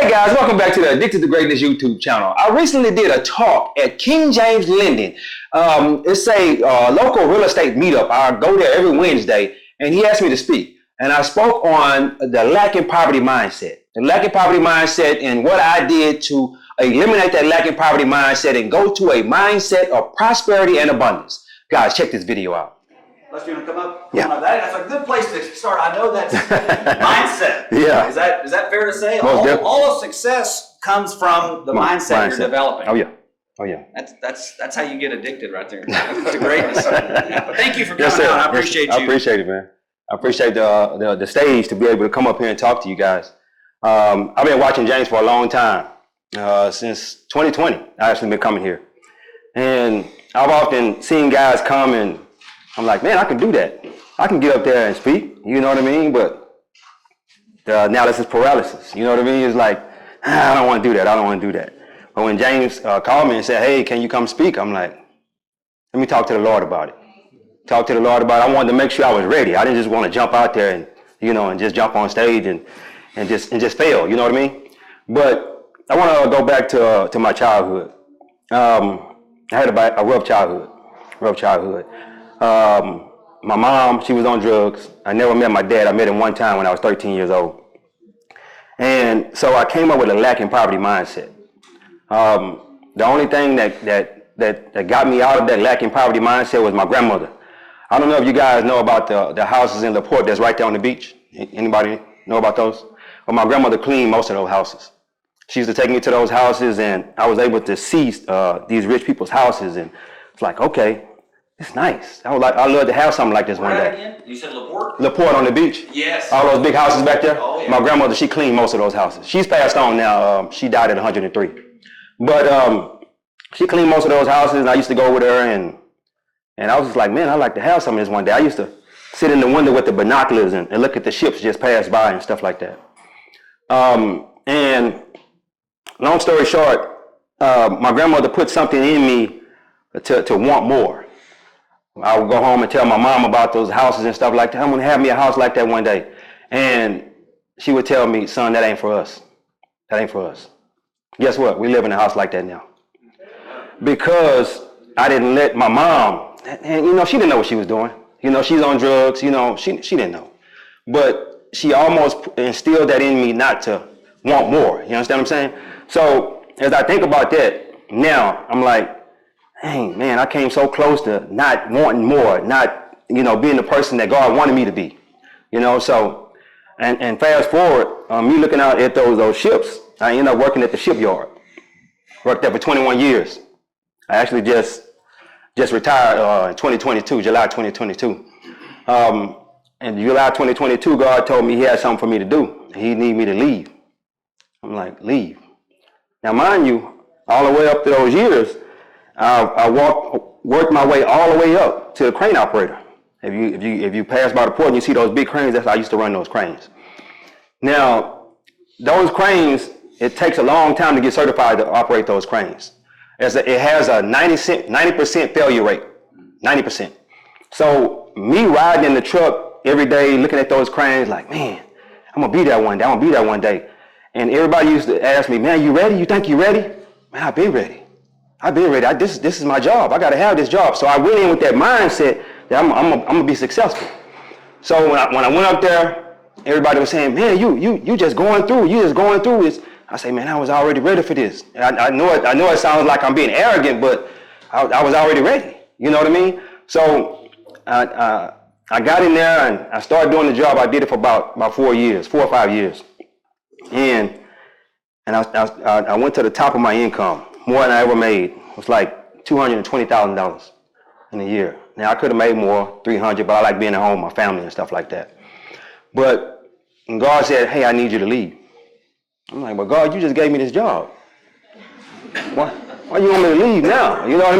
Hey guys, welcome back to the Addicted to Greatness YouTube channel. I recently did a talk at King James Lending. It's a local real estate meetup. I go there every Wednesday, and he asked me to speak. And I spoke on the lacking poverty mindset. The lacking poverty mindset and what I did to eliminate that lacking poverty mindset and go to a mindset of prosperity and abundance. Guys, check this video out. Let's do it. Come up. Yeah. That's a good place to start. I know that's mindset. Yeah. Is that fair to say? Most All of success comes from the mindset you're developing. Oh yeah. Oh yeah. That's how you get addicted right there to greatness. But thank you for coming out. I appreciate you. I appreciate it, man. I appreciate the stage to be able to come up here and talk to you guys. I've been watching James for a long time, since 2020. I actually been coming here, and I've often seen guys come and I'm like, man, I can do that. I can get up there and speak, you know what I mean? But the analysis paralysis, you know what I mean? It's like, I don't want to do that. I don't want to do that. But when James called me and said, hey, can you come speak? I'm like, let me talk to the Lord about it. Talk to the Lord about it. I wanted to make sure I was ready. I didn't just want to jump out there and, and just jump on stage and just fail, you know what I mean? But I want to go back to my childhood. I had a rough childhood. My mom, she was on drugs. I never met my dad. I met him one time when I was 13 years old. And so I came up with a lacking poverty mindset. The only thing that got me out of that lacking poverty mindset was my grandmother. I don't know if you guys know about the houses in La Porte that's right there on the beach. Anybody know about those? Well, my grandmother cleaned most of those houses. She used to take me to those houses, and I was able to see these rich people's houses, and it's like, okay, it's nice. I'd love to have something like this one day. Again? You said La Porte? La Porte on the beach. Yes. All those big houses back there. Oh, yeah. My grandmother, she cleaned most of those houses. She's passed on now. She died at 103. But she cleaned most of those houses, and I used to go with her, and I was just like, man, I'd like to have some of this one day. I used to sit in the window with the binoculars and look at the ships just pass by and stuff like that. And long story short, my grandmother put something in me to want more. I would go home and tell my mom about those houses and stuff like that. I'm going to have me a house like that one day. And she would tell me, son, that ain't for us. That ain't for us. Guess what? We live in a house like that now. Because I didn't let my mom, and she didn't know what she was doing. She's on drugs, she didn't know. But she almost instilled that in me not to want more. You understand what I'm saying? So as I think about that now, I'm like, dang, man, I came so close to not wanting more, not, being the person that God wanted me to be, so, and fast forward, me looking out at those ships, I ended up working at the shipyard. Worked there for 21 years. I actually just retired in 2022, July 2022. In July 2022, God told me he had something for me to do. He needed me to leave. I'm like, leave. Now, mind you, all the way up to those years, I worked my way all the way up to the crane operator. If you pass by the port and you see those big cranes, that's how I used to run those cranes. Now, those cranes, it takes a long time to get certified to operate those cranes. It has a 90% failure rate, 90%. So me riding in the truck every day, looking at those cranes, like, man, I'm gonna be there one day. I'm gonna be there one day. And everybody used to ask me, man, you ready? You think you ready? Man, I've been ready. This is my job. I gotta have this job. So I went in with that mindset that I'm gonna be successful. So when I went up there, everybody was saying, man, you just going through. You just going through this. I say, man, I was already ready for this. I know it sounds like I'm being arrogant, but I was already ready. You know what I mean? So I got in there and I started doing the job. I did it for about 4 or 5 years. And I went to the top of my income, more than I ever made. It was like $220,000 in a year. Now I could have made more, 300, but I like being at home with my family and stuff like that. But God said, hey, I need you to leave. I'm like, but God, you just gave me this job. Why you want me to leave now? You know what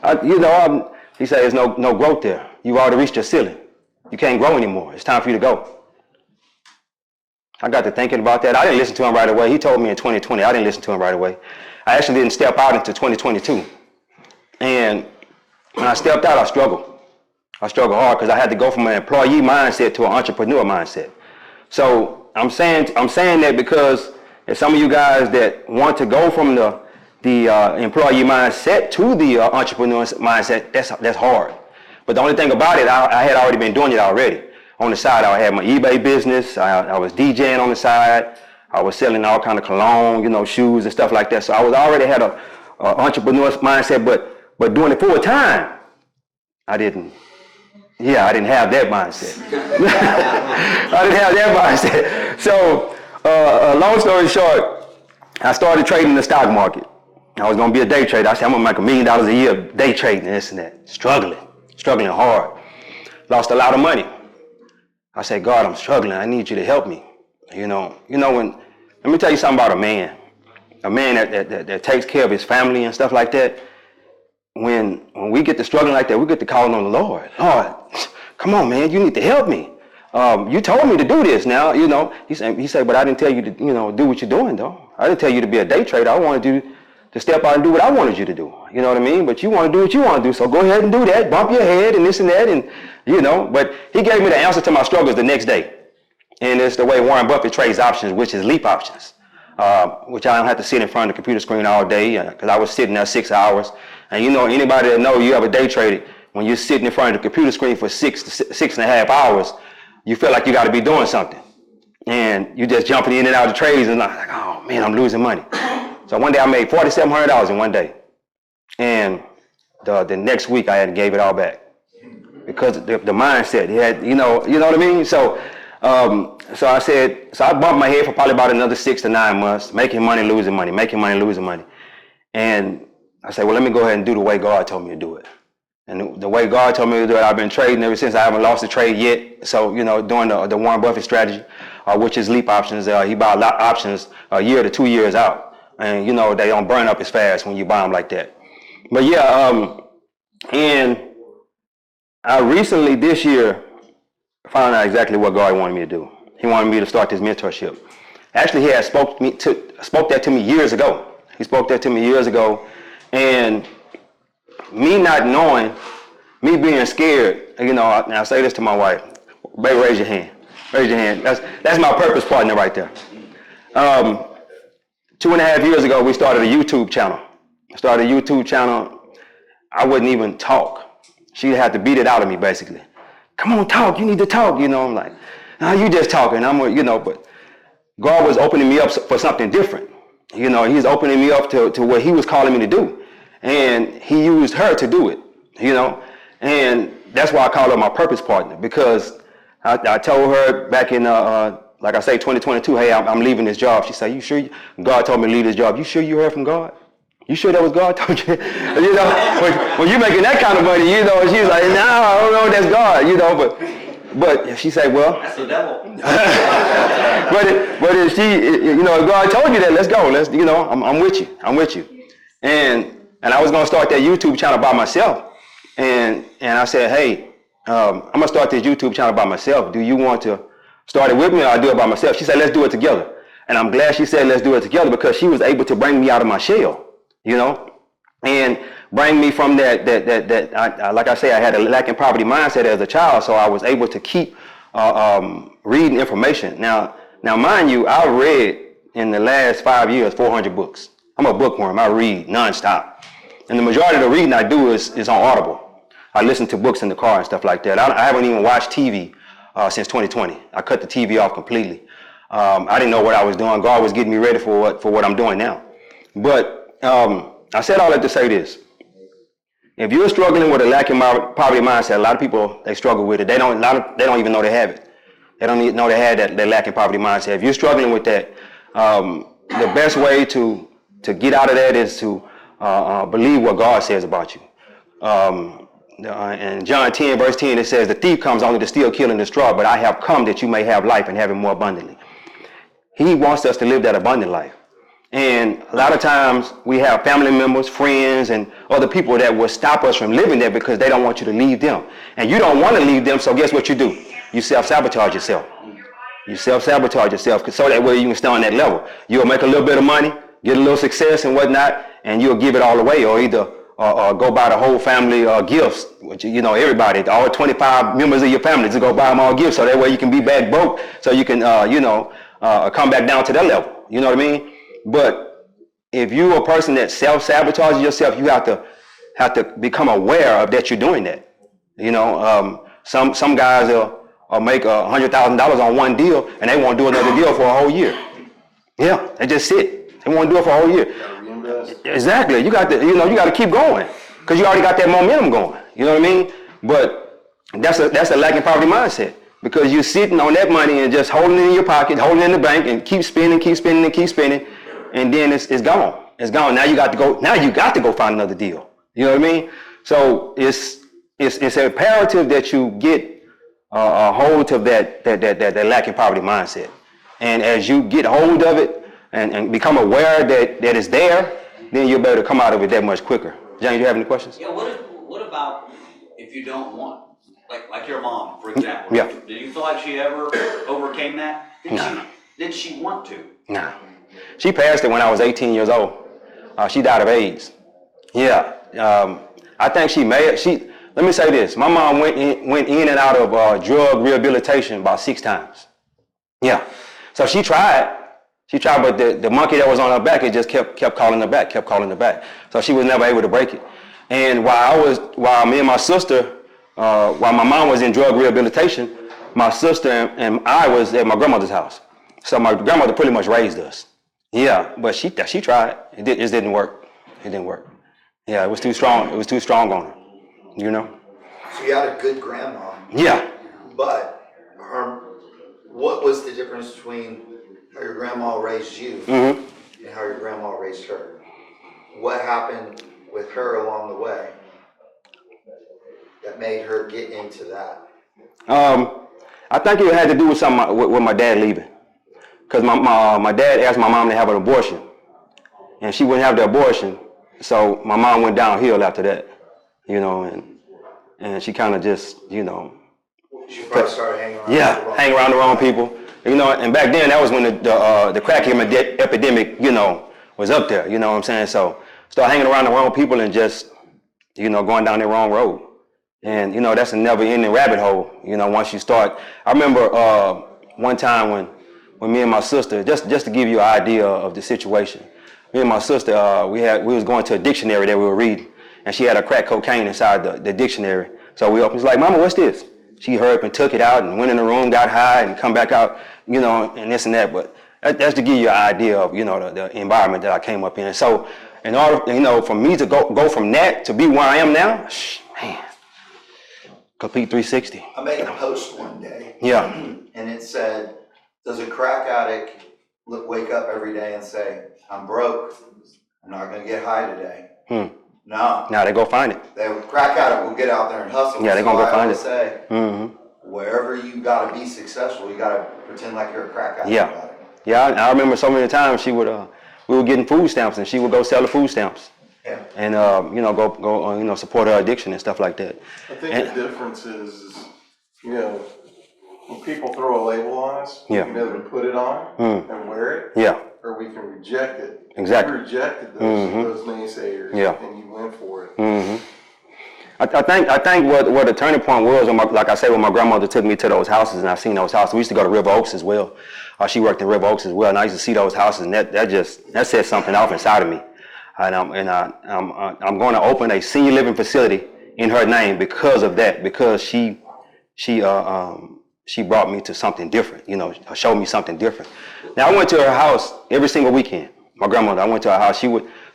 I mean? He said, there's no growth there. You've already reached your ceiling. You can't grow anymore. It's time for you to go. I got to thinking about that. I didn't listen to him right away. He told me in 2020. I didn't listen to him right away. I actually didn't step out until 2022. And when I stepped out, I struggled. I struggled hard because I had to go from an employee mindset to an entrepreneur mindset. So I'm saying that because And some of you guys that want to go from the employee mindset to the entrepreneur mindset, that's hard. But the only thing about it, I had already been doing it already. On the side, I had my eBay business. I was DJing on the side. I was selling all kind of cologne, shoes and stuff like that. So I was already had a entrepreneur mindset, but doing it full time, I didn't have that mindset. I didn't have that mindset. So, long story short, I started trading in the stock market. I was going to be a day trader. I said, I'm going to make $1 million a year day trading and this and that. Struggling hard. Lost a lot of money. I said, God, I'm struggling. I need you to help me. Let me tell you something about a man that takes care of his family and stuff like that. When we get to struggling like that, we get to calling on the Lord. Lord, come on, man, you need to help me. You told me to do this now, He said, but I didn't tell you to, do what you're doing, though. I didn't tell you to be a day trader. I wanted you to step out and do what I wanted you to do. You know what I mean? But you want to do what you want to do, so go ahead and do that. Bump your head and this and that, and But he gave me the answer to my struggles the next day. And it's the way Warren Buffett trades options, which is leap options, which I don't have to sit in front of the computer screen all day because I was sitting there 6 hours. And anybody that know you ever day traded, when you're sitting in front of the computer screen for 6.5 hours, you feel like you got to be doing something. And you're just jumping in and out of trades and like, oh man, I'm losing money. So one day I made $4,700 in one day. And the next week I gave it all back because the mindset, you know what I mean? So I said, I bumped my head for probably about another 6 to 9 months, making money, losing money, making money, losing money. And I said, well, let me go ahead and do the way God told me to do it. And the way God told me to do it, I've been trading ever since. I haven't lost a trade yet. So, doing the Warren Buffett strategy, which is leap options. He buys options a year to 2 years out. And, they don't burn up as fast when you buy them like that. But yeah, and I recently this year found out exactly what God wanted me to do. He wanted me to start this mentorship. Actually, he had spoke that to me years ago. He spoke that to me years ago. And me not knowing, me being scared, and I say this to my wife, baby, raise your hand. Raise your hand. That's my purpose partner right there. 2.5 years ago, we started a YouTube channel. I wouldn't even talk. She had to beat it out of me, basically. Come on, talk. You need to talk. I'm like, nah, you just talking. But God was opening me up for something different. He's opening me up to what he was calling me to do. And he used her to do it, And that's why I call her my purpose partner, because I told her back in, like I say, 2022, hey, I'm leaving this job. She said, you sure? God told me to leave this job. You sure you heard from God? You sure that was God told you? When you're making that kind of money, she's like, no, I don't know, that's God, But she said, well. That's the devil. but if if God told you that, let's go. I'm with you. And I was going to start that YouTube channel by myself. And I said, hey, I'm going to start this YouTube channel by myself. Do you want to start it with me or I'll do it by myself? She said, let's do it together. And I'm glad she said, let's do it together, because she was able to bring me out of my shell, and bring me from that like I say, I had a lacking poverty mindset as a child. So I was able to keep reading information. Now, mind you, I read in the last 5 years, 400 books. I'm a bookworm. I read nonstop. And the majority of the reading I do is on Audible. I listen to books in the car and stuff like that. I haven't even watched TV since 2020. I cut the TV off completely. I didn't know what I was doing. God was getting me ready for what I'm doing now. But I said all that to say this. If you're struggling with a lacking poverty mindset, a lot of people, they struggle with it. They don't even know they have it. They don't even know they had that lacking poverty mindset. If you're struggling with that, the best way to get out of that is to believe what God says about you. In John 10, verse 10, it says, the thief comes only to steal, kill, and destroy, but I have come that you may have life and have it more abundantly. He wants us to live that abundant life. And a lot of times we have family members, friends, and other people that will stop us from living there because they don't want you to leave them. And you don't want to leave them, so guess what you do? You self-sabotage yourself. You self-sabotage yourself so that way you can stay on that level. You'll make a little bit of money, get a little success and whatnot, and you'll give it all away, or either go buy the whole family gifts, which, everybody, all 25 members of your family, to go buy them all gifts, so that way you can be back broke, so you can, come back down to that level, You know what I mean? But if you're a person that self-sabotages yourself, you have to become aware of that you're doing that. You know, some guys will make $100,000 on one deal and they won't do another deal for a whole year. Yeah, they just sit. They won't do it for a whole year. Exactly. You got to keep going because you already got that momentum going. You know what I mean? But that's a lacking poverty mindset because you're sitting on that money and just holding it in your pocket, holding it in the bank, and keep spending, and then it's gone. It's gone. Now you got to go. Now you got to go find another deal. You know what I mean? So it's imperative that you get a hold of that lacking poverty mindset. And as you get hold of it and become aware that it's there, then you'll be able to come out of it that much quicker. James, you have any questions? Yeah. What about if you don't want, like your mom, for example? Yeah. Did you feel like she ever overcame that? Did she want to? Nah. She passed it when I was 18 years old. She died of AIDS. Yeah. I think she may. Let me say this. My mom went in and out of drug rehabilitation about 6 times. Yeah. So she tried. But the monkey that was on her back, it just kept calling her back. So she was never able to break it. And while me and my sister, while my mom was in drug rehabilitation, my sister and I was at my grandmother's house. So my grandmother pretty much raised us. Yeah, but she tried. It didn't work. It didn't work. Yeah, it was too strong. It was too strong on her. You know. So you had a good grandma. Yeah. But what was the difference between how your grandma raised you and how your grandma raised her? What happened with her along the way that made her get into that? I think it had to do with something with my dad leaving. Because my dad asked my mom to have an abortion. And she wouldn't have the abortion. So my mom went downhill after that. You know, and she kind of just, you know. She probably started hanging around. Yeah, hang around the wrong people. You know, and back then that was when the crack epidemic, you know, was up there. You know what I'm saying? So start hanging around the wrong people and just, you know, going down the wrong road. And you know that's a never-ending rabbit hole. You know, once you start. I remember one time when me and my sister, just to give you an idea of the situation, me and my sister, we was going to a dictionary that we were reading, and she had a crack cocaine inside the dictionary. So we opened, she's like, "Mama, what's this?" She hurried up and took it out and went in the room, got high, and come back out, you know, and this and that. But that's to give you an idea of, you know, the environment that I came up in. So in order, you know, for me to go from that to be where I am now, man, complete 360. I made a post one day. Yeah. And it said, does a crack addict wake up every day and say, I'm broke, I'm not going to get high today? No. Now they go find it. The crack addict will get out there and hustle. Yeah, they're going to go find it. Say, wherever you got to be successful, you got to pretend like you're a crack addict. Yeah. Yeah, I remember so many times we were getting food stamps and she would go sell the food stamps. Yeah. And, you know, go you know, support her addiction and stuff like that. I think the difference is, you know, when people throw a label on us, we can either put it on and wear it, or we can reject it. Exactly. You rejected those naysayers, and you went for it. I think what the turning point was, like I said, when my grandmother took me to those houses and I seen those houses. We used to go to River Oaks as well. She worked in River Oaks as well, and I used to see those houses, and that set something off inside of me. And I'm going to open a senior living facility in her name because of that, because she brought me to something different, you know, showed me something different. Now I went to her house every single weekend. My grandmother, I went to her house.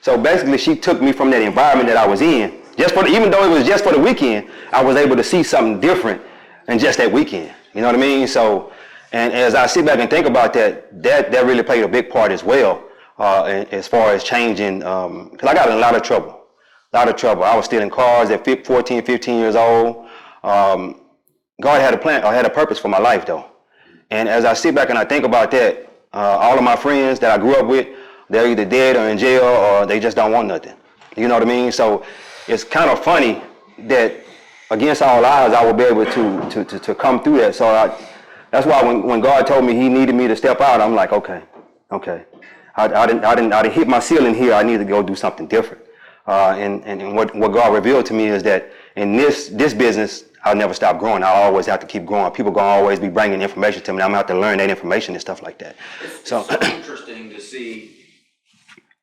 So basically she took me from that environment that I was in, even though it was just for the weekend, I was able to see something different than just that weekend. You know what I mean? So, and as I sit back and think about that really played a big part as well. As far as changing, because I got in a lot of trouble. I was stealing cars at 14, 15 years old. God had a plan, or had a purpose for my life though. And as I sit back and I think about that, all of my friends that I grew up with, they're either dead or in jail or they just don't want nothing. You know what I mean? So it's kind of funny that against all odds, I will be able to come through that. So that's why when God told me he needed me to step out, I'm like, okay. I didn't hit my ceiling here. I need to go do something different. And what God revealed to me is that in this business, I'll never stop growing. I'll always have to keep growing. People gonna always be bringing information to me. I'm gonna have to learn that information and stuff like that. It's so interesting to see.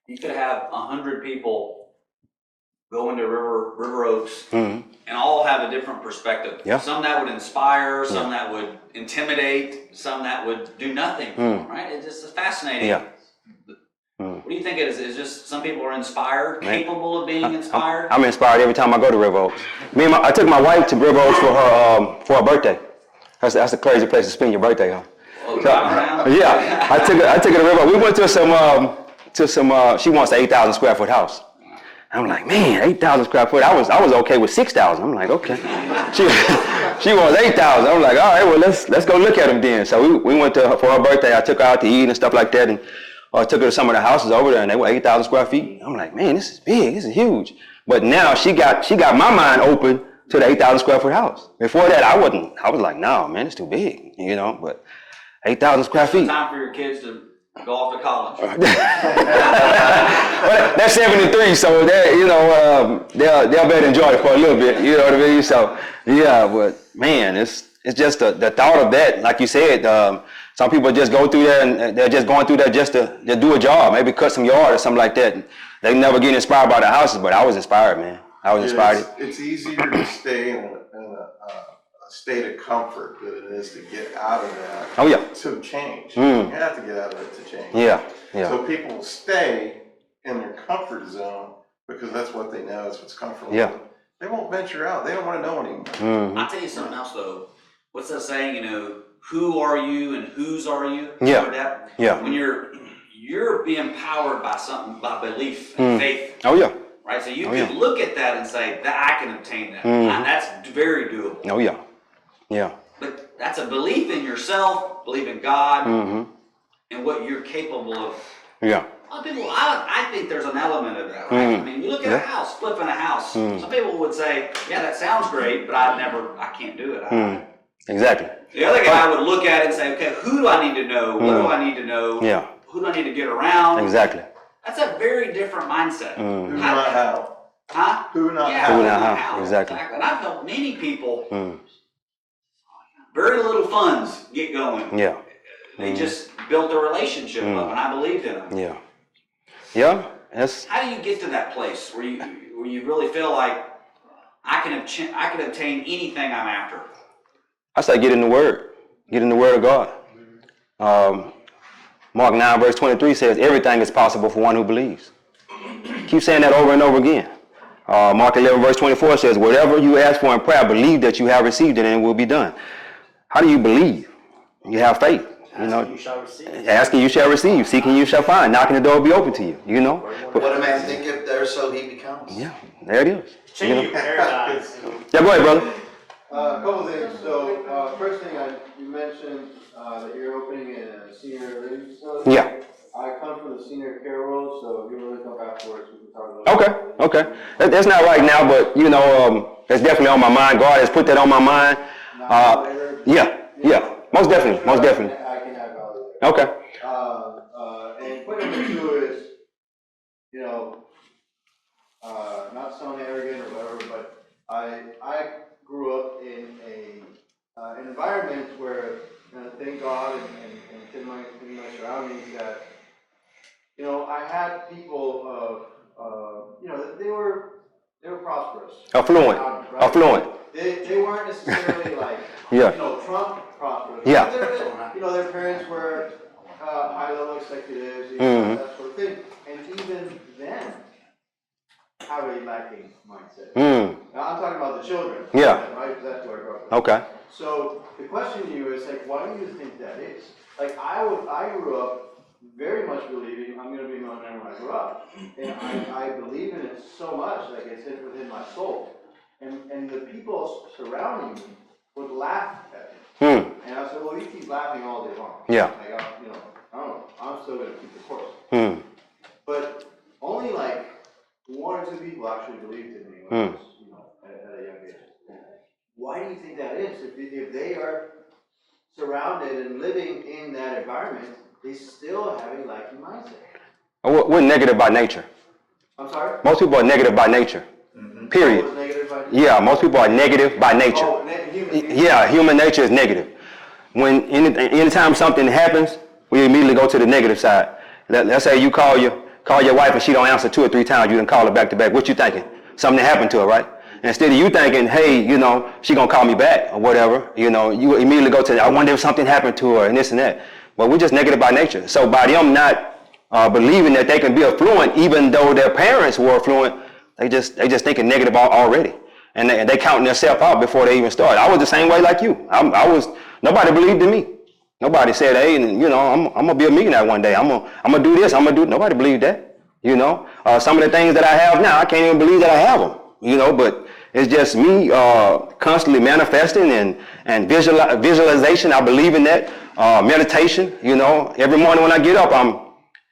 You could have 100 people go into River Oaks and all have a different perspective. Yeah. Some that would inspire, some that would intimidate, some that would do nothing. Right? It's just fascinating. Yeah. What do you think it is? Is just some people are inspired, capable of being inspired? I'm inspired every time I go to River Oaks. I took my wife to River Oaks for her birthday. That's a crazy place to spend your birthday, huh? Oh, around? Yeah, I took her to River Oaks. We went to some. She wants an 8,000 square foot house. I'm like, man, 8,000 square foot. I was okay with 6,000. I'm like, okay. She wants 8,000. I'm like, all right, well let's go look at them then. So we went to her for her birthday. I took her out to eat and stuff like that, and I took her to some of the houses over there, and they were 8,000 square feet. I'm like, man, this is big. This is huge. But now she got my mind open to the 8,000 square foot house. Before that, I was like, no, man, it's too big, But 8,000 square feet. Time for your kids to go off to college. Well, they're 73, so they'll be able to enjoy it for a little bit. You know what I mean? So yeah, but man, it's just the thought of that. Like you said, some people just go through there and they're just going through there just to do a job, maybe cut some yard or something like that. They never get inspired by the houses, but I was inspired, man. I was inspired. It's easier to stay in a state of comfort than it is to get out of that. Oh yeah. To change. You have to get out of it to change. Yeah. So people stay in their comfort zone because that's what they know is what's comfortable. Yeah. They won't venture out. They don't want to know anymore. I'll tell you something else though. What's that saying? Who are you and whose are you? Yeah. That? Yeah. When you're being powered by something, by belief and faith. Oh yeah. Right? So you can look at that and say, that I can obtain that. That's very doable. Oh yeah. Yeah. But that's a belief in yourself, believe in God, and what you're capable of. Yeah. A lot of people, I think there's an element of that, right? I mean, you look at a house, flipping a house. Some people would say, yeah, that sounds great, but I can't do it. Exactly. The other guy would look at it and say, okay, who do I need to know? What do I need to know? Yeah. Who do I need to get around? Exactly. That's a very different mindset. Who, not how. Huh? Who, not Yeah, how. Who, not how. Exactly. And I've helped many people, very little funds get going. Yeah. They just built a relationship up, and I believed in them. Yeah. Yeah. How do you get to that place where you really feel like I can obtain anything I'm after? I say get in the Word. Get in the Word of God. Mark 9 verse 23 says everything is possible for one who believes. Keep saying that over and over again. Mark 11 verse 24 says whatever you ask for in prayer, believe that you have received it and it will be done. How do you believe? You have faith. Asking you shall receive. Asking you shall receive. Seeking you shall find. Knocking the door will be open to you. What a man thinketh there, so he becomes. Yeah, there it is. Change your paradigm. Yeah, go ahead, brother. A couple things. So, first thing, you mentioned that you're opening a senior living facility. Yeah. I come from the senior care world, so if you want to come afterwards, we can talk about Okay. That's not right now, but it's definitely on my mind. God has put that on my mind. Yeah. Most definitely. I can add value there. Okay. And point number two is, not sounding arrogant or whatever, but I grew up in an environment where, thank God and in my surroundings that, I had people they were prosperous. Affluent. Right? Affluent. They weren't necessarily like, Yeah. Trump prosperous. Yeah. Their parents were high-level executives, that sort of thing. And even then, have a lacking mindset. Now, I'm talking about the children. Yeah. Right? That's where I grew up. Okay. So the question to you is why do you think that is? I grew up very much believing I'm going to be a millionaire when I grow up, and I believe in it so much, it's within my soul. And the people surrounding me would laugh at me. And I said, well, you keep laughing all day long. Yeah. I don't know. I'm still going to keep the course. But only one or two people actually believed in me when I was, at a young age. Why do you think that is? If they are surrounded and living in that environment, they still have a lacking mindset. We're negative by nature. I'm sorry? Most people are negative by nature. Period. Negative by? Yeah, most people are negative by nature. Oh, human nature. Yeah, human nature is negative. When anytime something happens, we immediately go to the negative side. Let's say you call your wife and she don't answer 2 or 3 times. You done call her back to back. What you thinking? Something happened to her, right? And instead of you thinking, hey, she gonna call me back or whatever, you immediately go to, I wonder if something happened to her and this and that. But we're just negative by nature. So by them not believing that they can be affluent, even though their parents were affluent, they just thinking negative already. And they counting themselves out before they even start. I was the same way like you. Nobody believed in me. Nobody said, hey, I'm gonna be a millionaire one day. I'm gonna do this. Nobody believed that. Some of the things that I have now, I can't even believe that I have them. But it's just me constantly manifesting and visualization. I believe in that. Meditation. Every morning when I get up,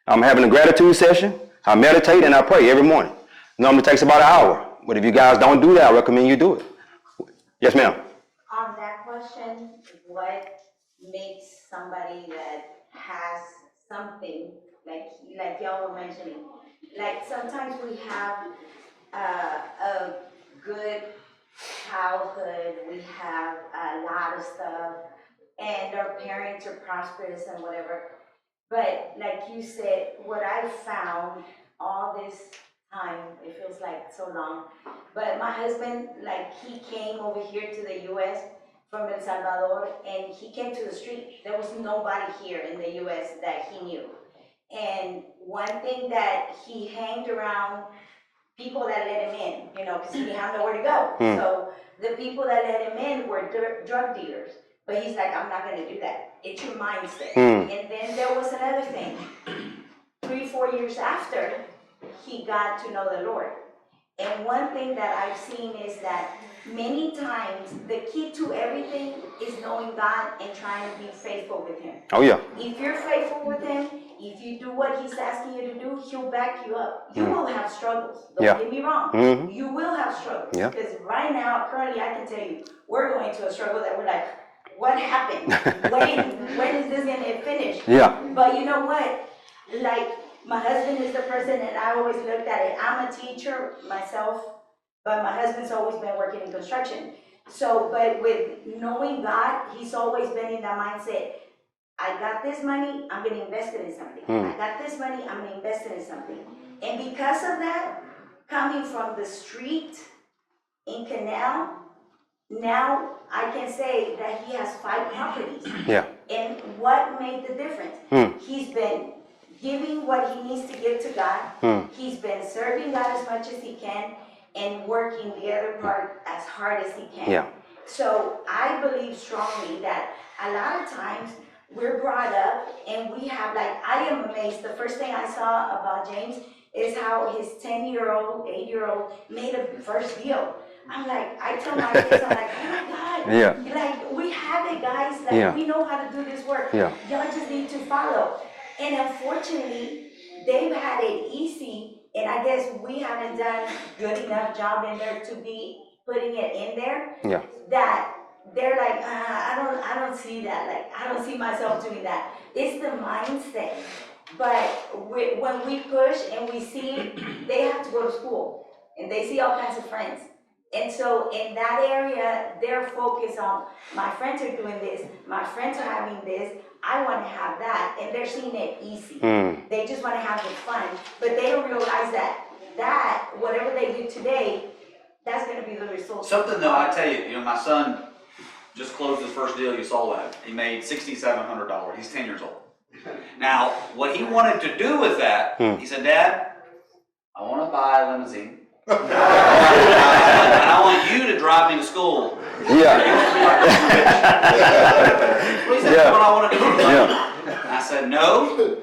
I'm having a gratitude session. I meditate and I pray every morning. Normally takes about an hour. But if you guys don't do that, I recommend you do it. Yes, ma'am. On that question, what makes somebody that has something, like y'all were mentioning, like sometimes we have a good childhood, we have a lot of stuff, and our parents are prosperous and whatever. But like you said, what I found all this time, it feels like so long, but my husband, he came over here to the US from El Salvador, and he came to the street. There was nobody here in the US that he knew. And one thing that he hanged around people that let him in, because he didn't have nowhere to go. So the people that let him in were drug dealers. But he's like, I'm not gonna do that. It's your mindset. And then there was another thing. 3-4 years after, he got to know the Lord. And one thing that I've seen is that many times the key to everything is knowing God and trying to be faithful with Him. Oh, yeah. If you're faithful with Him, if you do what He's asking you to do, He'll back you up. You will have struggles. Don't get me wrong. You will have struggles. Because right now, currently, I can tell you, we're going to a struggle that we're like, what happened? When is this going to finish? Yeah. But you know what? My husband is the person, and I always looked at it. I'm a teacher myself, but my husband's always been working in construction. So, but with knowing God, he's always been in that mindset. I got this money, I'm going to invest it in something. I got this money, I'm going to invest it in something. And because of that, coming from the street in Canal, now I can say that he has 5 properties. Yeah. And what made the difference? He's been giving what he needs to give to God. He's been serving God as much as he can and working the other part as hard as he can. Yeah. So I believe strongly that a lot of times we're brought up and we have I am amazed. The first thing I saw about James is how his 10-year-old, 8-year-old made a first deal. I'm like, I tell my kids, I'm like, oh my God. Yeah. We have it, guys. We know how to do this work. Yeah. Y'all just need to follow. And unfortunately, they've had it easy, and I guess we haven't done good enough job in there to be putting it in there. Yeah. That they're like, I don't see that. I don't see myself doing that. It's the mindset. But when we push and we see they have to go to school, and they see all kinds of friends. And so in that area, they're focused on, my friends are doing this, my friends are having this, I want to have that, and they're seeing it easy. They just want to have the fun, but they don't realize that whatever they do today, that's going to be the result. Something though, I tell you, my son just closed his first deal, you saw that. He made $6,700, he's 10 years old. Now, what he wanted to do with that, he said, Dad, I want to buy a limousine. And I want you to drive me to school. Yeah. Well, he said, that's what I want to do. And I said, no.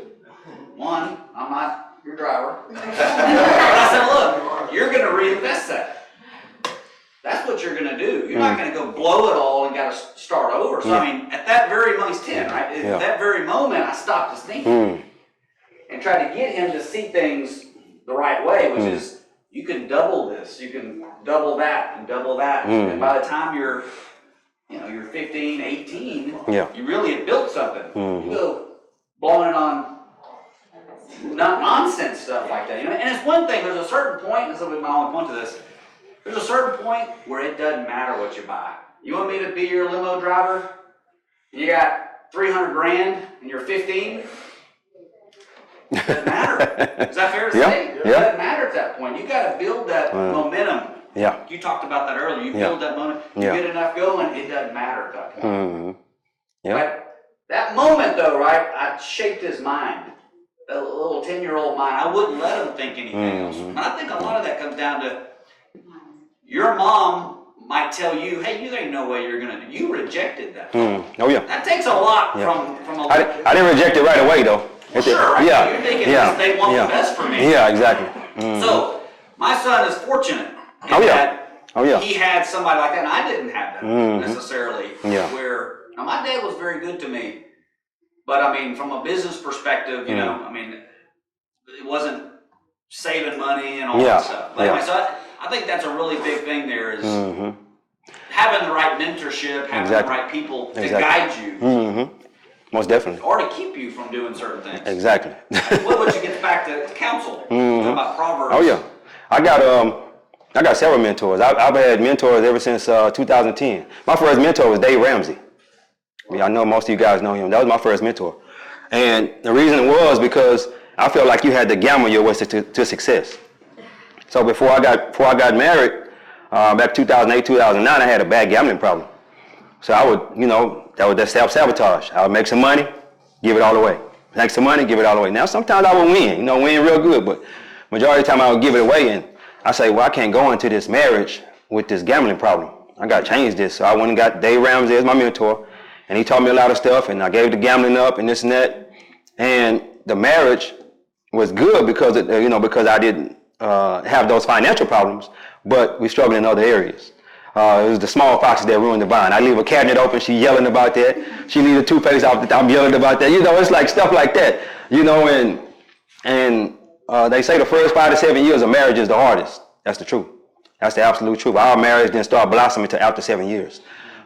One, I'm not your driver. And I said, look, you're going to reinvest that. That's what you're going to do. You're not going to go blow it all and got to start over. So, I mean, at that very moment, he's 10, right? At that very moment, I stopped his thinking and tried to get him to see things the right way, which is, you can double this, you can double that, and double that. And by the time you're 15, 18, you really have built something. You go blowing it on not nonsense stuff like that. And it's one thing, there's a certain point, and this will be my only point to this, There's a certain point where it doesn't matter what you buy. You want me to be your limo driver? You got 300 grand and you're 15? It doesn't matter. Is that fair to say? It doesn't matter at that point. You got to build that momentum. Yeah. You talked about that earlier. You build that momentum. You get enough going, it doesn't matter at that point. Mm-hmm. Yeah. Right? That moment, though, right? I shaped his mind. A little 10-year-old mind. I wouldn't let him think anything else. And I think a lot of that comes down to your mom might tell you, hey, you ain't no way you're gonna do. You rejected that. Oh yeah. That takes a lot from a I didn't reject it right away though. well, sure, right? Yeah. You're thinking they want the best for me. Yeah, exactly. Mm-hmm. So my son is fortunate in that he had somebody like that, and I didn't have that necessarily. Yeah. Where now my dad was very good to me, but I mean, from a business perspective, you know, I mean, it wasn't saving money and all that stuff. Like, so I think that's a really big thing there is having the right mentorship, having the right people to guide you. Mm-hmm. Most definitely. Or to keep you from doing certain things. Exactly. Which gets back to counsel. About Proverbs. Oh yeah. I got several mentors. I've had mentors ever since 2010. My first mentor was Dave Ramsey. I mean, I know most of you guys know him. That was my first mentor. And the reason was because I felt like you had to gamble your way to success. So before I got married, back 2008, 2009, I had a bad gambling problem. So I would, that was that self-sabotage. I would make some money, give it all away. Make some money, give it all away. Now, sometimes I would win, win real good, but majority of the time I would give it away. And I say, well, I can't go into this marriage with this gambling problem. I got to change this. So I went and got Dave Ramsey as my mentor, and he taught me a lot of stuff, and I gave the gambling up and this and that. And the marriage was good because I didn't have those financial problems, but we struggled in other areas. It was the small foxes that ruined the vine. I leave a cabinet open, she yelling about that. She leave a toothpaste out, I'm yelling about that. It's like stuff like that. And they say the first 5 to 7 years of marriage is the hardest. That's the truth. That's the absolute truth. Our marriage didn't start blossoming until after 7 years.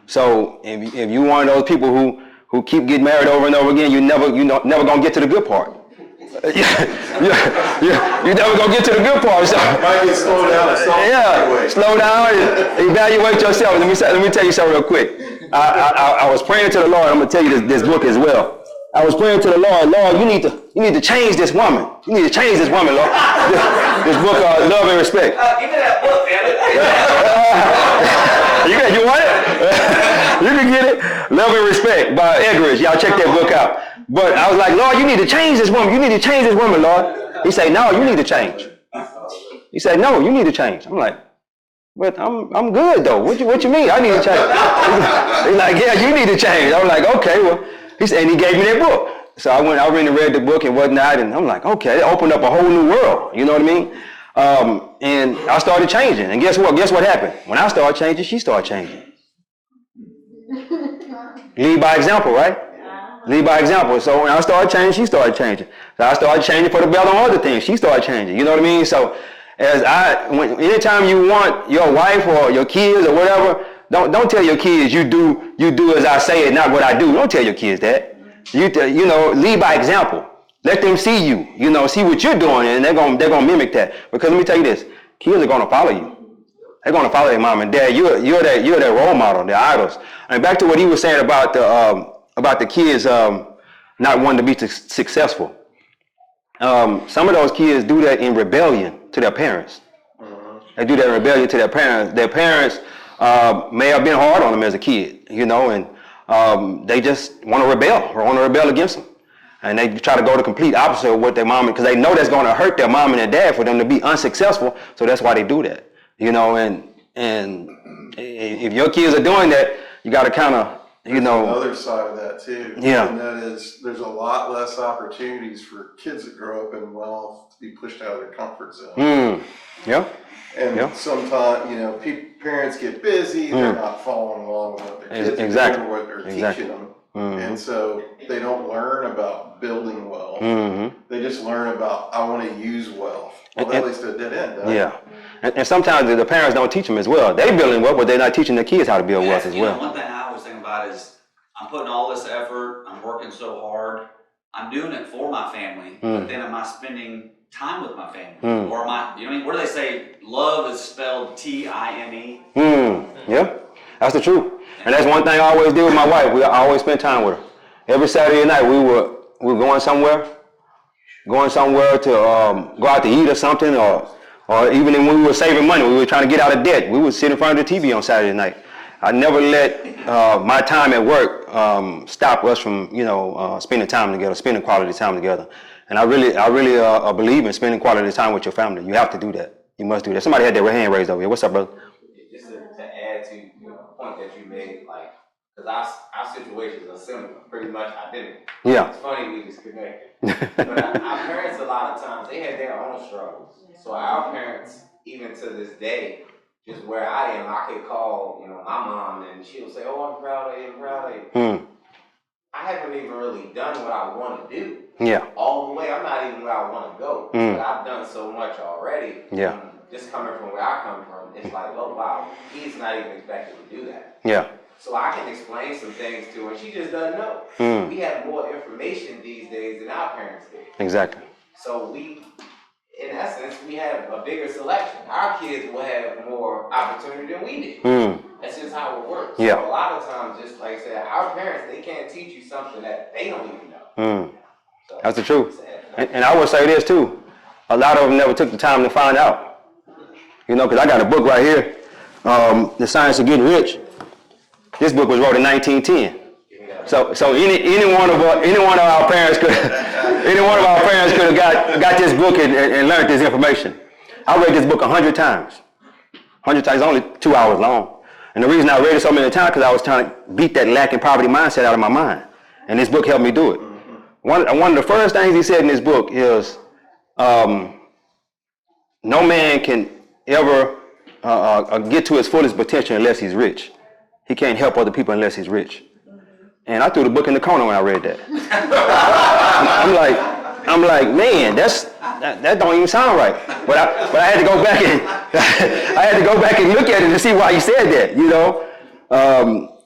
So if you one of those people who keep getting married over and over again, you're never gonna get to the good part. You're never gonna get to the good part. So might get slowed down. Slow down and evaluate yourself. Let me tell you something real quick. I was praying to the Lord. I'm gonna tell you this book as well. I was praying to the Lord. Lord, you need to change this woman. You need to change this woman, Lord. This book, Love and Respect. Give me that book, man. You want it? You can get it. Love and Respect by Edwards. Y'all check that book out. But I was like, Lord, you need to change this woman. You need to change this woman, Lord. He said, no, you need to change. He said, no, you need to change. I'm like, but I'm good though. What you mean? I need to change. He's like, yeah, you need to change. I was like, okay, well. He said, and he gave me that book. So I went and read the book and whatnot, and I'm like, okay, it opened up a whole new world. You know what I mean? And I started changing. And guess what? Guess what happened? When I started changing, she started changing. Lead by example, right? Lead by example. So when I started changing, she started changing. So I started changing for the better on other things. She started changing. You know what I mean? So anytime you want your wife or your kids or whatever, don't tell your kids you do as I say and not what I do. Don't tell your kids that. Lead by example. Let them see you. See what you're doing, and they're gonna mimic that. Because let me tell you this: kids are gonna follow you. They're gonna follow their mom and dad. You're their role model, their idols. And back to what he was saying about the kids not wanting to be successful. Some of those kids do that in rebellion to their parents. They do that in rebellion to their parents. Their parents may have been hard on them as a kid, and they just want to rebel against them. And they try to go the complete opposite of what their mom, because they know that's going to hurt their mom and their dad for them to be unsuccessful. So that's why they do that, and if your kids are doing that, you got to kind of, There's another side of that too. Yeah. And that is, there's a lot less opportunities for kids that grow up in wealth to be pushed out of their comfort zone. Yeah. And sometimes, parents get busy, they're not following along with what their kids are doing, what they're teaching them. And so they don't learn about building wealth. They just learn about, I want to use wealth. Well, that leads to a dead end, doesn't it? Yeah. And sometimes the parents don't teach them as well. They're building wealth, but they're not teaching the kids how to build wealth as well. One thing I always think about is, I'm putting all this effort, I'm working so hard, I'm doing it for my family, but then am I spending time with my family? Or am I, you know what I mean? What do they say? Love is spelled T-I-M-E. Yeah, that's the truth. And that's one thing I always do with my wife. I always spend time with her. Every Saturday night we were going somewhere to go out to eat or something, or even when we were saving money, we were trying to get out of debt. We would sit in front of the TV on Saturday night. I never let my time at work stop us from, spending time together, spending quality time together. And I really believe in spending quality time with your family. You have to do that. You must do that. Somebody had their hand raised over here. What's up, brother? Just to add to the point that you made, like, because our situations are similar, pretty much identical. Yeah. It's funny we just connected. But our parents, a lot of times, they had their own struggles. So our parents, even to this day, just where I am, I could call, my mom, and she'll say, "Oh, I'm proud of you, I'm proud of you." I haven't even really done what I want to do. Yeah. All the way, I'm not even where I want to go. But I've done so much already. Yeah. Just coming from where I come from, it's like, oh wow, he's not even expected to do that. Yeah. So I can explain some things to her, and she just doesn't know. We have more information these days than our parents did. Exactly. So we, in essence, we have a bigger selection. Our kids will have more opportunity than we did. That's just how it works. Yeah. So a lot of times, just like I said, our parents, they can't teach you something that they don't even know. So, that's the truth. And I would say this too. A lot of them never took the time to find out. Because I got a book right here, The Science of Getting Rich. This book was wrote in 1910. So any one of our parents could have got this book and learned this information. I read this book 100 times. 100 times. It's only 2 hours long. And the reason I read it so many times because I was trying to beat that lack and poverty mindset out of my mind. And this book helped me do it. One of the first things he said in this book is, no man can ever get to his fullest potential unless he's rich. He can't help other people unless he's rich. And I threw the book in the corner when I read that. I'm like, man, that don't even sound right. But I had to go back and look at it to see why he said that.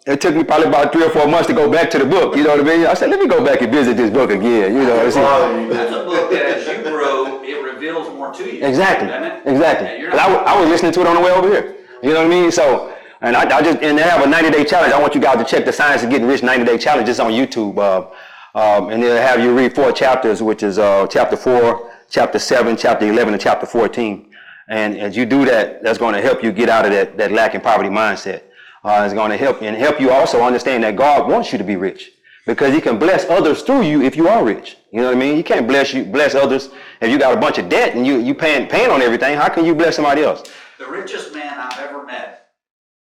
It took me probably about 3 or 4 months to go back to the book. You know what I mean? I said, let me go back and visit this book again. That's a book that as you grow, it reveals more to you. Exactly. Exactly. Yeah, I was listening to it on the way over here. You know what I mean? So, and they have a 90-day challenge. I want you guys to check the Science of Getting Rich 90-day challenge. It's on YouTube. And they'll have you read 4 chapters, which is chapter 4, chapter 7, chapter 11, and chapter 14. And as you do that, that's going to help you get out of that lack and poverty mindset. It's going to help you also understand that God wants you to be rich because he can bless others through you if you are rich. You know what I mean? You can't bless others if you got a bunch of debt and you paying on everything. How can you bless somebody else? The richest man I've ever met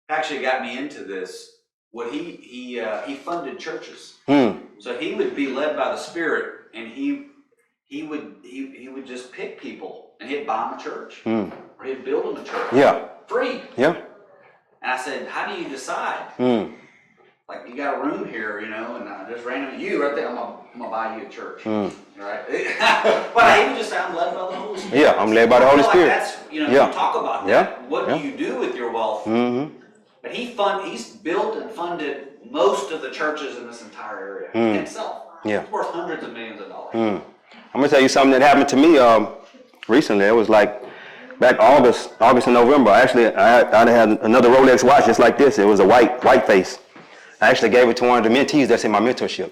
actually got me into this. What he funded churches. So he would be led by the Spirit, and he would just pick people, and he'd buy them a church, or he'd build them a church. Yeah. Free. Yeah. And I said, how do you decide? Like, you got a room here, and I just randomly, you right there, I'm gonna buy you a church. Right? But he would just say, I'm led by the Holy Spirit. Yeah, I'm led by the Holy Spirit. Like that's, you talk about that. What do you do with your wealth? But he's built and funded most of the churches in this entire area himself. Yeah. It's worth hundreds of millions of dollars. I'm gonna tell you something that happened to me recently. It was like back August and November. Actually, I had another Rolex watch just like this. It was a white face. I actually gave it to one of the mentees that's in my mentorship.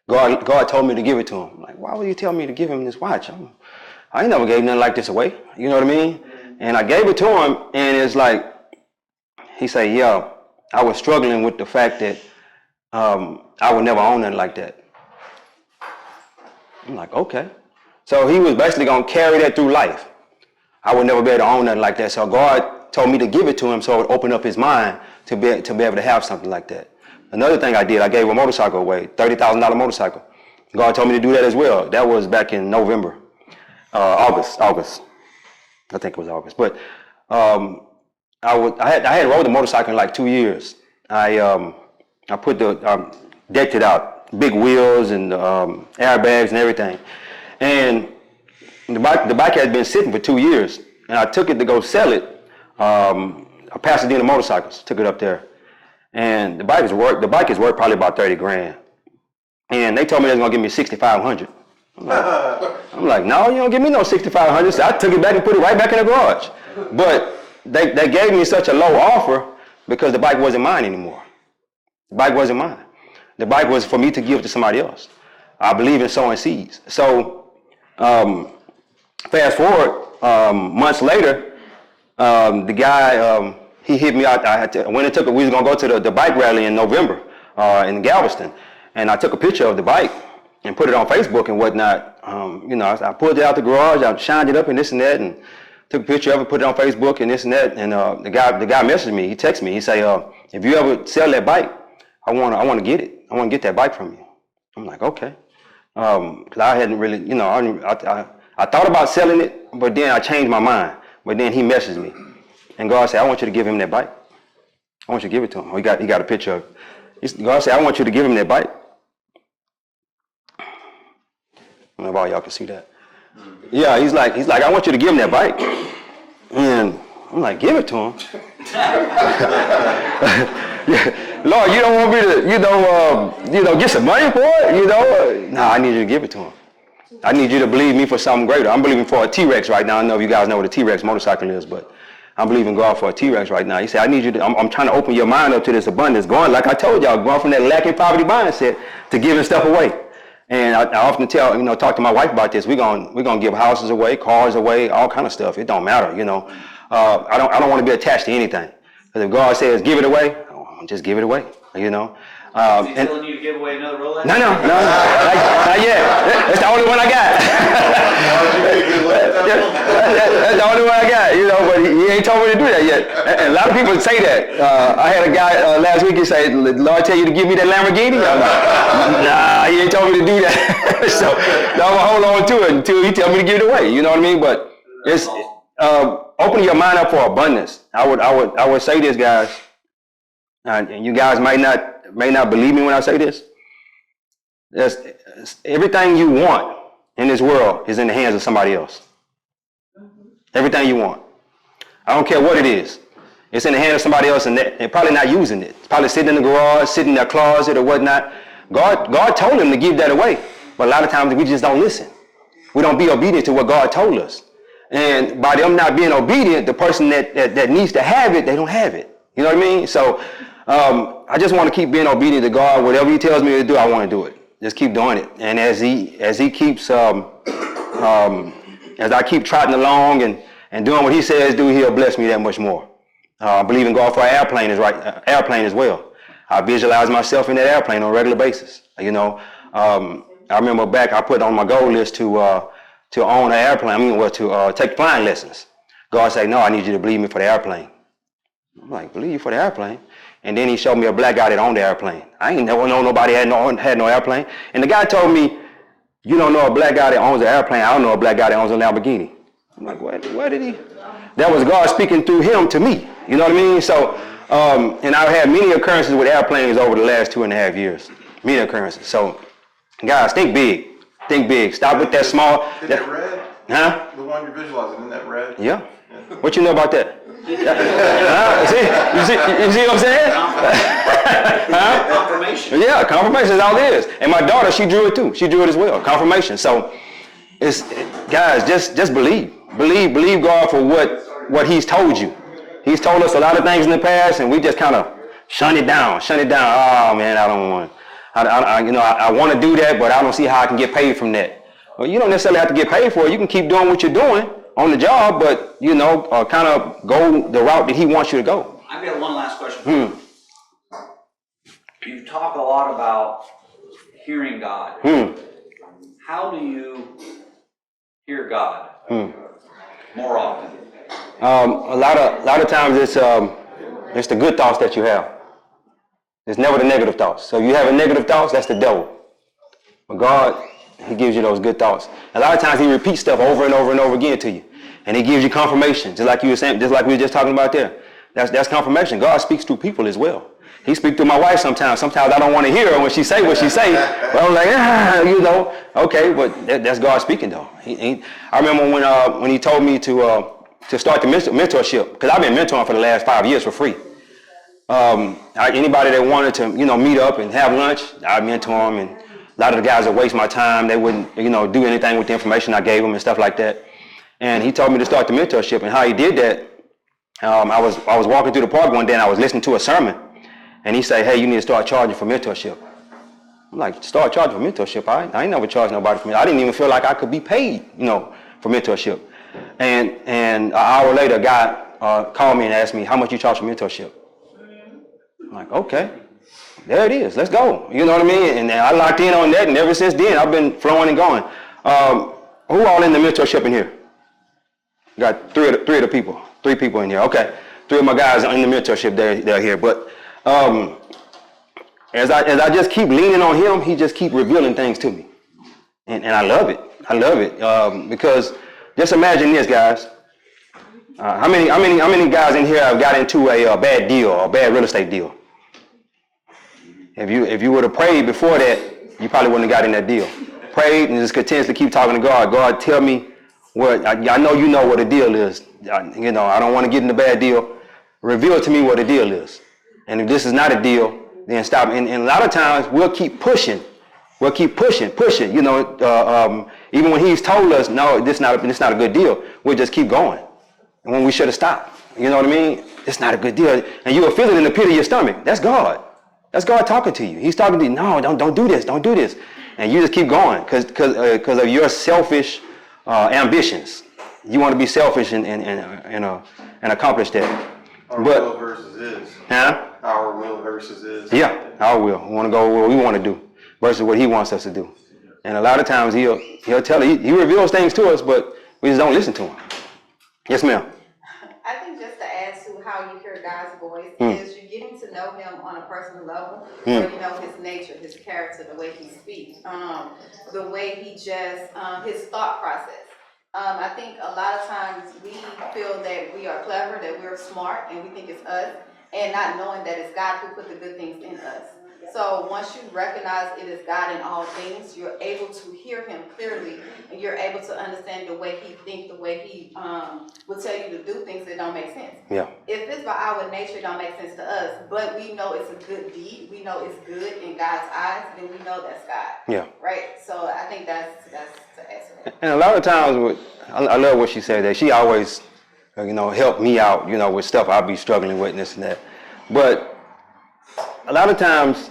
God told me to give it to him. I'm like, why would you tell me to give him this watch? I ain't never gave nothing like this away. You know what I mean? And I gave it to him, and it's like, he said, yeah, I was struggling with the fact that I would never own nothing like that. I'm like, okay. So he was basically going to carry that through life. I would never be able to own nothing like that. So God told me to give it to him so it would open up his mind to be able to have something like that. Another thing I did, I gave a motorcycle away, $30,000 motorcycle. God told me to do that as well. That was back in November, August. I think it was August. But I had rode the motorcycle in like 2 years. I put decked it out, big wheels and airbags and everything. And the bike had been sitting for 2 years, and I took it to go sell it. Pasadena Motorcycles took it up there, and the bike is worth probably about $30,000. and they told me they was gonna give me $6,500. I'm like, no, you don't give me no $6,500. So I took it back and put it right back in the garage. But they gave me such a low offer because the bike wasn't mine anymore. The bike wasn't mine. The bike was for me to give to somebody else. I believe in sowing seeds. So fast forward months later, the guy he hit me out. We was gonna go to the bike rally in November in Galveston, and I took a picture of the bike and put it on Facebook and whatnot. I pulled it out the garage, I shined it up and this and that, and took a picture of it, put it on Facebook and this and that. And the guy messaged me. He texted me. He say, if you ever sell that bike, I want to get it. I want to get that bike from you. I'm like, okay. Because I hadn't really, I thought about selling it, but then I changed my mind. But then he messaged me, and God said, I want you to give him that bike. I want you to give it to him. He got a picture of it. God said, I want you to give him that bike. I don't know if all y'all can see that. Yeah, he's like, I want you to give him that bike. And I'm like, give it to him. Lord, you don't want me to, get some money for it? No, I need you to give it to him. I need you to believe me for something greater. I'm believing for a T-Rex right now. I don't know if you guys know what a T-Rex motorcycle is, but I'm believing God for a T-Rex right now. He said, I need you to, I'm trying to open your mind up to this abundance. Going, like I told y'all, going from that lacking poverty mindset to giving stuff away. And I often talk to my wife about this. We're gonna give houses away, cars away, all kind of stuff. It don't matter, I don't want to be attached to anything. Because if God says give it away, I'll just give it away, Is he telling you to give away another Rolex? No, not yet. That's the only one I got. That's the only one I got, but he ain't told me to do that yet. And a lot of people say that. I had a guy last week, he said, the Lord tell you to give me that Lamborghini? I'm like, nah, he ain't told me to do that. So I'm going to hold on to it until he tell me to give it away, you know what I mean? But it's opening your mind up for abundance. I would say this, guys, and you guys may not believe me when I say this. Everything you want in this world is in the hands of somebody else. Everything you want. I don't care what it is. It's in the hands of somebody else, and they're probably not using it. It's probably sitting in the garage, sitting in their closet or whatnot. God told them to give that away, but a lot of times we just don't listen. We don't be obedient to what God told us. And by them not being obedient, the person that needs to have it, they don't have it. You know what I mean? So I just want to keep being obedient to God. Whatever he tells me to do, I want to do it. Just keep doing it. And as he keeps, as I keep trotting along and doing what he says do, he'll bless me that much more. I believe in God for an airplane as well. I visualize myself in that airplane on a regular basis. I remember back, I put on my goal list to own an airplane. To take flying lessons. God said, no, I need you to believe me for the airplane. I'm like, believe you for the airplane? And then he showed me a black guy that owned the airplane. I ain't never known nobody had no airplane. And the guy told me, you don't know a black guy that owns an airplane. I don't know a black guy that owns a Lamborghini. I'm like, where did he? That was God speaking through him to me. You know what I mean? So, and I've had many occurrences with airplanes over the last 2.5 years. Many occurrences. So, guys, think big. Think big. Stop with that small. Is that red? Huh? The one you're visualizing, isn't that red? Yeah. What you know about that? You see what I'm saying? Confirmation. Yeah, confirmation is all it is. And my daughter, she drew it too. She drew it as well. Confirmation. So, guys, just believe. Believe God for what he's told you. He's told us a lot of things in the past, and we just kind of shun it down. Oh man, I don't want. I want to do that, but I don't see how I can get paid from that. Well, you don't necessarily have to get paid for it. You can keep doing what you're doing on the job, but kind of go the route that he wants you to go. I've got one last question. You talk a lot about hearing God. How do you hear God more often? A lot of times it's the good thoughts that you have. It's never the negative thoughts. So if you have a negative thoughts, that's the devil. But God, he gives you those good thoughts. A lot of times he repeats stuff over and over and over again to you. And he gives you confirmation, just like you were saying, just like we were just talking about there. That's confirmation. God speaks through people as well. He speaks through my wife sometimes. Sometimes I don't want to hear her when she say what she say. But I'm like, okay, but that's God speaking though. I remember when he told me to start the mentorship, because I've been mentoring for the last 5 years for free. Anybody that wanted to, meet up and have lunch, I mentor them, and A lot of the guys would waste my time. They wouldn't, do anything with the information I gave them and stuff like that. And he told me to start the mentorship. And how he did that, I was walking through the park one day and I was listening to a sermon. And he said, hey, you need to start charging for mentorship. I'm like, start charging for mentorship? I ain't never charged nobody for mentorship. I didn't even feel like I could be paid, for mentorship. And an hour later, a guy called me and asked me, how much you charge for mentorship? I'm like, okay, there it is. Let's go. You know what I mean? And I locked in on that, and ever since then, I've been flowing and going. Who all in the mentorship in here? Got three of the people. 3 people in here. Okay, 3 of my guys are in the mentorship. They're here. But as I just keep leaning on him, he just keep revealing things to me, and I love it. I love it because just imagine this, guys. How many guys in here have got into a bad deal or a bad real estate deal? If you would have prayed before that, you probably wouldn't have got in that deal. Prayed and just continuously keep talking to God. God, tell me what I know. You know what the deal is. I don't want to get in a bad deal. Reveal to me what the deal is. And if this is not a deal, then stop. And a lot of times we'll keep pushing. We'll keep pushing. Even when he's told us, no, this not a good deal, we'll just keep going. And when we should have stopped, you know what I mean? It's not a good deal. And you'll feel it in the pit of your stomach. That's God. That's God talking to you. He's talking to you. No, don't do this. Don't do this. And you just keep going because of your selfish ambitions. You want to be selfish and accomplish that. Our will versus his. Huh? Our will versus his. Yeah, our will. We want to go where we want to do versus what he wants us to do. And a lot of times he'll tell you, he reveals things to us, but we just don't listen to him. Yes, ma'am. I think just to add to how you hear God's voice is you're getting to know him on a personal level, where you know his nature, his character, the way he speaks, the way he just, his thought process. I think a lot of times we feel that we are clever, that we're smart, and we think it's us, and not knowing that it's God who put the good things in us. So once you recognize it is God in all things, you're able to hear him clearly, and you're able to understand the way he thinks, the way he will tell you to do things that don't make sense. Yeah. If it's by our nature, it don't make sense to us, but we know it's a good deed, we know it's good in God's eyes, then we know that's God. Yeah. Right? So I think that's to answer that. And a lot of times, I love what she said, that she always, helped me out, with stuff I'll be struggling with and this and that. But a lot of times,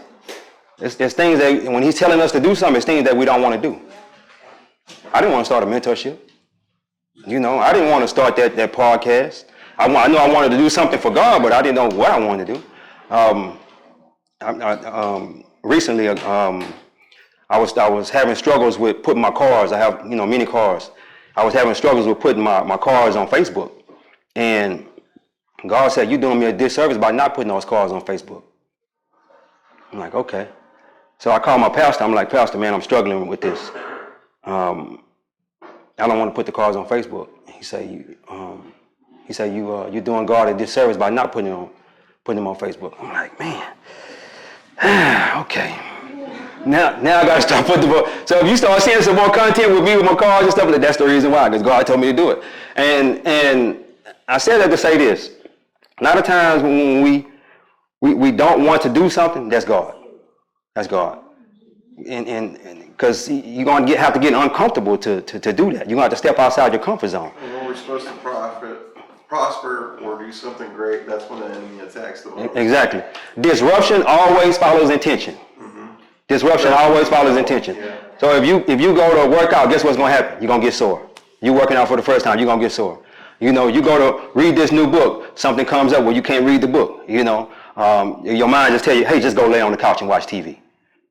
it's things that, when he's telling us to do something, it's things that we don't want to do. I didn't want to start a mentorship. I didn't want to start that podcast. I know I wanted to do something for God, but I didn't know what I wanted to do. Recently, I was having struggles with putting my cars. I have, many cars. I was having struggles with putting my cars on Facebook. And God said, you're doing me a disservice by not putting those cars on Facebook. I'm like, okay. So I called my pastor. I'm like, Pastor, man, I'm struggling with this. I don't want to put the cars on Facebook. He said, you're doing God a disservice by not putting them on Facebook. I'm like, man, okay. Now I got to start putting the. So if you start seeing some more content with me with my cars and stuff, that's the reason why, because God told me to do it. And I said that to say this. A lot of times when we don't want to do something, that's God. That's God. And because you're going to have to get uncomfortable to do that. You're going to have to step outside your comfort zone. And when we're supposed to prosper or do something great, that's when the enemy attacks the most. Exactly. Disruption always follows intention. Mm-hmm. Disruption always follows intention. Yeah. So if you go to work out, guess what's going to happen? You're going to get sore. You're working out for the first time, you're going to get sore. You go to read this new book, something comes up where you can't read the book. Your mind just tell you, hey, just go lay on the couch and watch TV.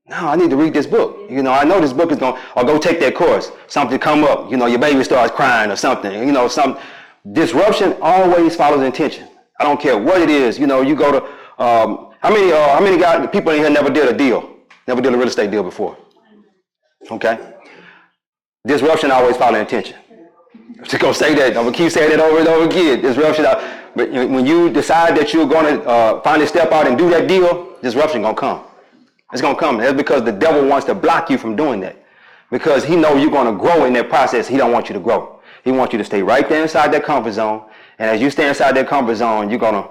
No, I need to read this book. I know this book is going, or go take that course. Something come up, your baby starts crying or something. Some disruption always follows intention. I don't care what it is. You go to how many guys, people in here never did a real estate deal before. Okay. Disruption always follows intention. I'm just gonna say that. I'm gonna keep saying it over and over again. Disruption. But when you decide that you're gonna finally step out and do that deal, disruption gonna come. It's gonna come. That's because the devil wants to block you from doing that. Because he knows you're gonna grow in that process. He don't want you to grow. He wants you to stay right there inside that comfort zone. And as you stay inside that comfort zone, you're gonna,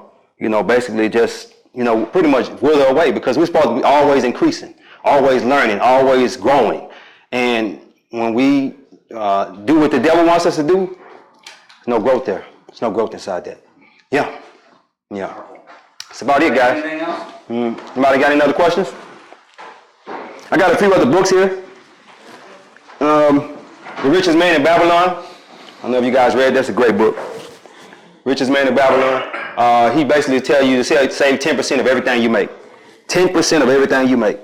basically just, pretty much wither away, because we're supposed to be always increasing, always learning, always growing. And when we do what the devil wants us to do, there's no growth there. There's no growth inside that. Yeah. That's about it, guys. Anything else? Anybody got any other questions? I got a few other books here. The Richest Man in Babylon. I don't know if you guys read. That's a great book. Richest Man in Babylon. He basically tells you to save 10% of everything you make. 10% of everything you make.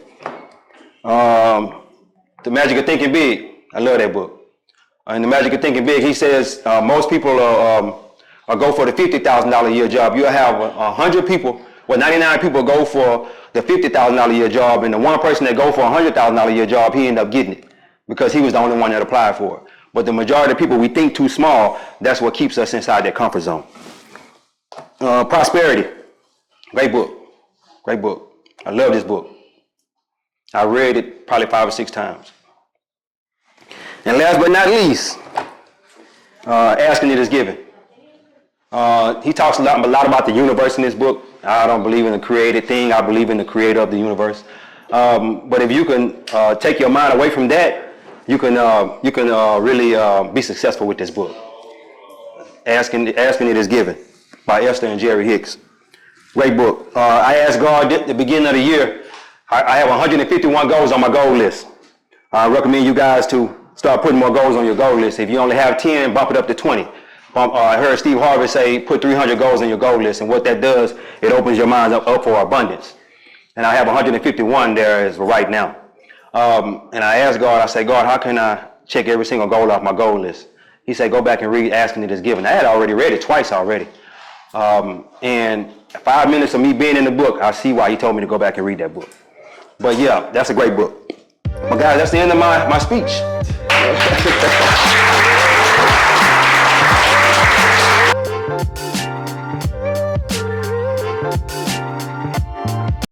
The Magic of Thinking Big. I love that book. In The Magic of Thinking Big, he says most people go for the $50,000 a year job. You'll have 100 people, 99 people go for the $50,000 a year job, and the one person that go for $100,000 a year job, he ended up getting it because he was the only one that applied for it. But the majority of people, we think too small. That's what keeps us inside that comfort zone. Prosperity. Great book. Great book. I love this book. I read it probably 5 or 6 times. And last but not least, asking it is given. He talks a lot about the universe in this book. I don't believe in the created thing. I believe in the creator of the universe. But if you can take your mind away from that, you can really be successful with this book. Asking It Is Given by Esther and Jerry Hicks. Great book. I asked God at the beginning of the year, I have 151 goals on my goal list. I recommend you guys to start putting more goals on your goal list. If you only have 10, bump it up to 20. I heard Steve Harvey say, put 300 goals on your goal list. And what that does, it opens your mind up for abundance. And I have 151 there as of right now. And I asked God, I said, God, how can I check every single goal off my goal list? He said, go back and read Asking It Is Given. I had already read it twice already. And 5 minutes of me being in the book, I see why he told me to go back and read that book. But yeah, that's a great book. But guys, that's the end of my speech.